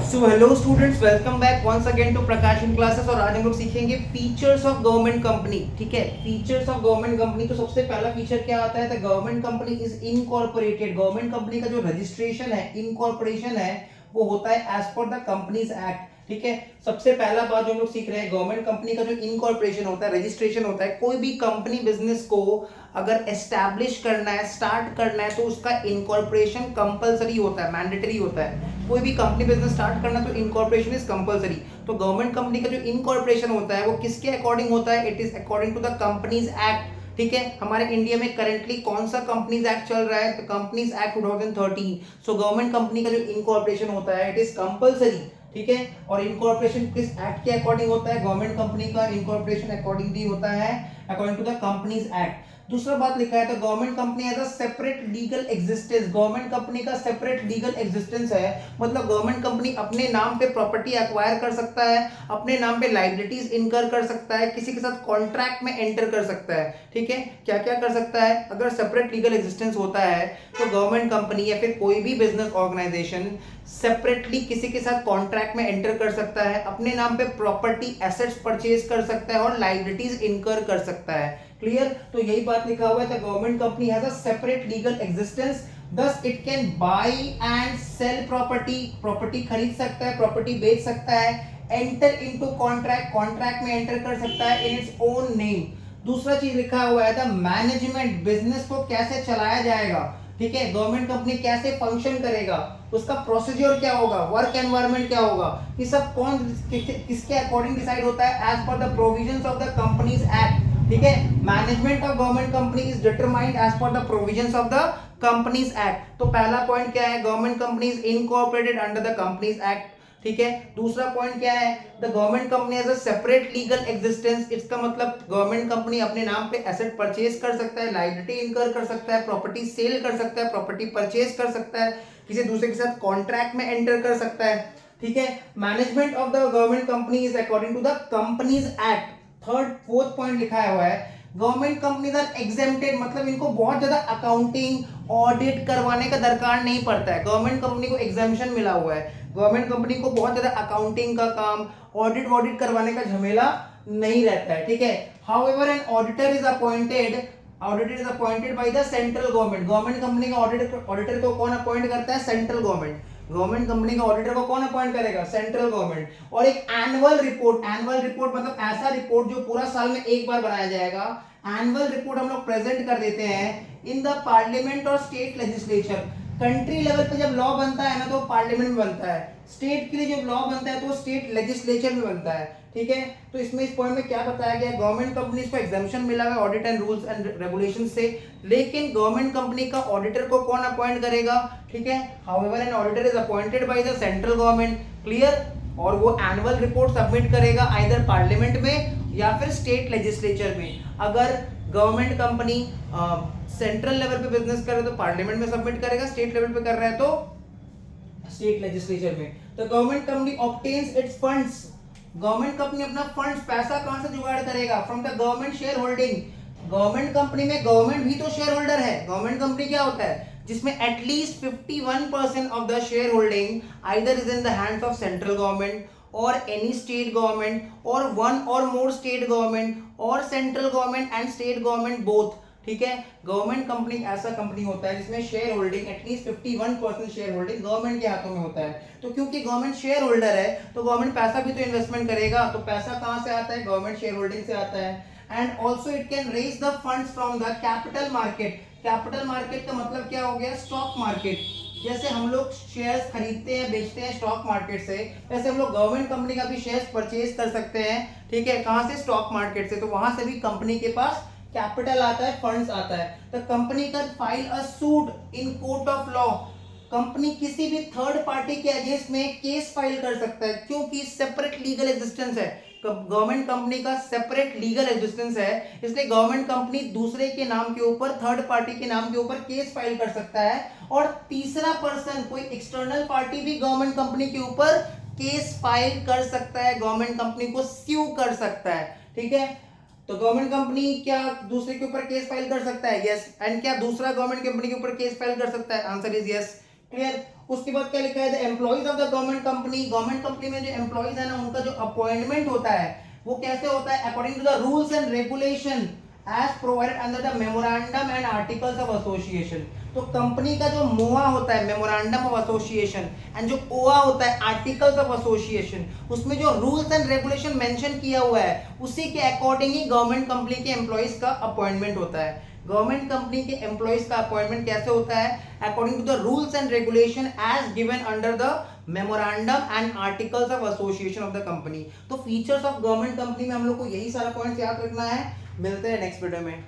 So hello students, welcome back once again to Prakash in classes. और आज हम लोग सीखेंगे फीचर्स ऑफ गवर्नमेंट कंपनी। ठीक है, फीचर्स ऑफ गवर्नमेंट कंपनी। तो सबसे पहला फीचर क्या आता है? The government company is incorporated. Government company का जो रजिस्ट्रेशन है, इनकॉर्पोरेशन है, वो होता है as per the companies act. ठीक है, सबसे पहला बात जो हम लोग सीख रहे हैं, गवर्नमेंट कंपनी का जो इनकॉर्पोरेशन होता है, रजिस्ट्रेशन होता है। कोई भी कंपनी बिजनेस को अगर एस्टैब्लिश करना है, स्टार्ट करना है, तो उसका इनकॉर्पोरेशन कंपलसरी होता है, मैंडेटरी होता है। कोई भी कंपनी बिजनेस स्टार्ट करना तो इनकॉर्पोरेशन इज कंपलसरी। तो गवर्नमेंट कंपनी का जो इनकॉर्पोरेशन होता है वो किसके अकॉर्डिंग होता है? It is according to the companies act. ठीक है, हमारे इंडिया में करंटली कौन सा कंपनीज एक्ट चल रहा है? तो companies act 2013। So government company का जो इनकॉर्पोरेशन होता है इट इज कंपलसरी। ठीक है, और इनकॉर्पोरेशन किस एक्ट के अकॉर्डिंग होता है? गवर्नमेंट कंपनी का इनकॉर्पोरेशन अकॉर्डिंगली होता है according to the companies act. दूसरा बात लिखा है, तो government company has a separate legal existence. Government company का सेपरेट लीगल एग्जिस्टेंस है, मतलब गवर्नमेंट कंपनी अपने नाम पे प्रॉपर्टी एक्वायर कर सकता है, अपने नाम पे लायबिलिटीज इनकर कर सकता है, किसी के साथ कॉन्ट्रैक्ट में एंटर कर सकता है। ठीक है, क्या क्या कर सकता है? अगर सेपरेट लीगल एग्जिस्टेंस होता है तो गवर्नमेंट कंपनी या फिर कोई भी बिजनेस ऑर्गेनाइजेशन सेपरेटली किसी के साथ कॉन्ट्रैक्ट में एंटर कर सकता है, अपने नाम पे प्रॉपर्टी एसेट्स परचेज कर सकता है और लायबिलिटीज इनकर कर सकता है। क्लियर? तो यही बात लिखा हुआ है, the government company has a separate legal existence, thus it can buy and sell property। Property खरीद सकता है, प्रॉपर्टी बेच सकता है, enter into contract, कॉन्ट्रैक्ट में एंटर कर सकता है in its own name। दूसरा चीज लिखा हुआ है, द मैनेजमेंट, बिजनेस को कैसे चलाया जाएगा। ठीक है, गवर्नमेंट कंपनी कैसे फंक्शन करेगा, उसका प्रोसीजर क्या होगा, वर्क एनवायरनमेंट क्या होगा, ये सब कौन किसके अकॉर्डिंग डिसाइड होता है? As per the provisions of the companies act. ठीक है, management of government company is determined as per the provisions of the companies act. तो पहला पॉइंट क्या है? Government company is incorporated under the companies act. ठीक है, दूसरा point क्या है? The government company has a separate legal existence. इसका मतलब गवर्नमेंट कंपनी अपने नाम पे एसेट परचेज कर सकता है, लायबिलिटी इनकर कर सकता है, प्रॉपर्टी सेल कर सकता है, प्रॉपर्टी परचेज कर सकता है, किसी दूसरे के साथ कॉन्ट्रैक्ट में एंटर कर सकता है। ठीक है, management of the government company is according to the companies act. Third fourth point लिखा हुआ है, गवर्नमेंट कंपनीज आर एग्जेम्प्टेड, मतलब इनको बहुत ज्यादा अकाउंटिंग ऑडिट करवाने का दरकार नहीं पड़ता है। गवर्नमेंट कंपनी को एग्जामिशन मिला हुआ है, गवर्नमेंट कंपनी को बहुत ज्यादा अकाउंटिंग का काम, ऑडिट करवाने का झमेला नहीं रहता है। ठीक है, however an auditor is appointed by the central government. Government company का ऑडिटर को कौन अपॉइंट करता है? Central government. गवर्नमेंट कंपनी का ऑडिटर को कौन अपॉइंट करेगा? Central government. और एक एनुअल रिपोर्ट मतलब ऐसा रिपोर्ट जो पूरा साल में एक बार बनाया जाएगा, एनुअल रिपोर्ट हम लोग प्रेजेंट कर देते हैं इन द पार्लियामेंट और स्टेट लेजिस्लेचर। कंट्री लेवल पे जब लॉ बनता है ना तो पार्लियामेंट में बनता है, स्टेट के लिए जब लॉ बनता है तो स्टेट लेजिस्लेचर में बनता है। ठीक है, तो इसमें इस पॉइंट में क्या बताया गया? गवर्नमेंट कंपनीज को एग्जामिशन मिला है audit and rules and regulation से, लेकिन गवर्नमेंट कंपनी का ऑडिटर को कौन अपॉइंट करेगा? ठीक है, however an auditor is appointed by the central government. Clear? और वो एनुअल रिपोर्ट सबमिट करेगा आइदर पार्लियामेंट में या फिर स्टेट लेजिस्लेचर में। अगर गवर्नमेंट कंपनी सेंट्रल लेवल पे बिजनेस कर रहा है तो पार्लियामेंट में सबमिट करेगा, स्टेट लेवल पे कर रहा है तो स्टेट लेजिस्लेचर में। तो government company obtains it's funds, government company अपना फंड्स, पैसा कहां से जुगाड़ करेगा? From the government share holding. Government company में गवर्नमेंट भी तो शेयर होल्डर है। गवर्नमेंट कंपनी क्या होता है? जिसमें at least 51% of the share holding either is in the hands of central government or any state government or one or more state government or central government and state government both। ठीक है, government company ऐसा company होता है जिसमें share holding at least 51% share holding government के हाथों में होता है। तो क्योंकि गवर्नमेंट शेयर होल्डर है तो गवर्नमेंट पैसा भी तो इन्वेस्टमेंट करेगा, तो पैसा कहां से आता है? गवर्नमेंट शेयर होल्डिंग से आता है। And also it can raise the funds from the capital market. Capital market का मतलब क्या हो गया? Stock market. जैसे हम लोग शेयर्स खरीदते हैं बेचते हैं स्टॉक मार्केट से, वैसे हम लोग गवर्नमेंट कंपनी का भी शेयर्स परचेज कर सकते हैं। ठीक है, कहां से? स्टॉक मार्केट से। तो वहां से भी कंपनी के पास कैपिटल आता है, फंड्स आता है। तो कंपनी का file a suit in court of law. Company किसी भी थर्ड पार्टी के अगेंस्ट में केस फाइल कर सकता है, क्योंकि सेपरेट लीगल एग्जिस्टेंस है। गवर्नमेंट कंपनी का सेपरेट लीगल एग्जिस्टेंस है, इसलिए गवर्नमेंट कंपनी दूसरे के नाम के ऊपर, थर्ड पार्टी के नाम के ऊपर केस फाइल कर सकता है। और तीसरा पर्सन, कोई एक्सटर्नल पार्टी भी गवर्नमेंट कंपनी के ऊपर केस फाइल कर सकता है, गवर्नमेंट कंपनी को स्यू कर सकता है। ठीक है, तो गवर्नमेंट कंपनी क्या दूसरे के ऊपर केस फाइल कर सकता है? यस। एंड क्या दूसरा गवर्नमेंट कंपनी के ऊपर केस फाइल कर सकता है? Answer is yes. क्लियर। उसके बाद क्या लिखा है, the employees of the government company में जो एम्प्लॉइज है ना उनका जो अपॉइंटमेंट होता है वो कैसे होता है, according to the rules and regulation as provided under the memorandum and articles of association. तो कंपनी का जो मोआ होता है मेमोरेंडम ऑफ एसोसिएशन एंड जो ओआ होता है आर्टिकल्स ऑफ एसोसिएशन, उसमें जो रूल्स एंड रेगुलेशन मेंशन किया हुआ है उसी के अकॉर्डिंग ही गवर्नमेंट कंपनी के एम्प्लॉइज का अपॉइंटमेंट होता है। गवर्नमेंट कंपनी के एम्प्लॉइज का अपॉइंटमेंट कैसे होता है, according to the rules and regulation as given under the memorandum and articles of association of the company. तो फीचर्स ऑफ गवर्नमेंट कंपनी में हम लोग को यही सारा पॉइंट्स याद रखना है। मिलते हैं नेक्स्ट वीडियो में।